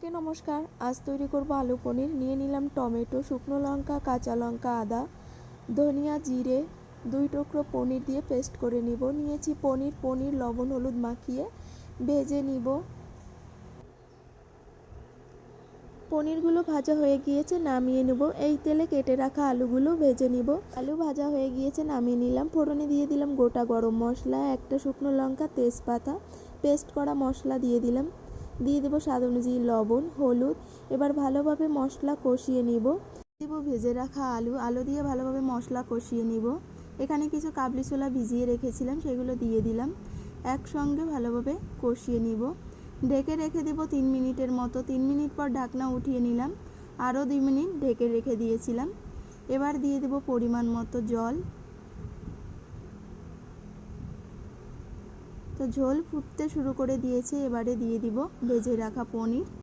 সবাইকে নমস্কার। আজ তৈরি করব আলু পনির। নিয়ে নিলাম টমেটো, শুকনো লঙ্কা, কাঁচা লঙ্কা, আদা, ধনিয়া, জিরে, 2 টুকরো পনির দিয়ে পেস্ট করে নিব। নিয়েছি পনির লবণ হলুদ মাখিয়ে ভেজে নিব। পনিরগুলো ভাজা হয়ে গিয়েছে, নামিয়ে নেব। এই তেলে কেটে রাখা আলুগুলো ভেজে নিব। আলু ভাজা হয়ে গিয়েছে, নামিয়ে নিলাম। ফোড়নে দিয়ে দিলাম গোটা গরম মশলা, একটা শুকনো লঙ্কা, তেজপাতা, পেস্ট করা মশলা দিয়ে দিলাম। দিয়ে দেবো স্বাদ অনুযায়ী লবণ, হলুদ। এবার ভালোভাবে মশলা কষিয়ে নিব। দেবো ভেজে রাখা আলু দিয়ে ভালোভাবে মশলা কষিয়ে নিব। এখানে কিছু কাবলি ছোলা ভিজিয়ে রেখেছিলাম, সেগুলো দিয়ে দিলাম। একসঙ্গে ভালোভাবে কষিয়ে নিব। ঢেকে রেখে দেব 3 মিনিটের মতো। 3 মিনিট পর ঢাকনা উঠিয়ে নিলাম। আরও 2 মিনিট ঢেকে রেখে দিয়েছিলাম। এবার দিয়ে দেব পরিমাণ মতো জল। তো ঝোল ফুটতে শুরু করে দিয়েছে, এবারে দিয়ে দিব ভেজে রাখা পনির।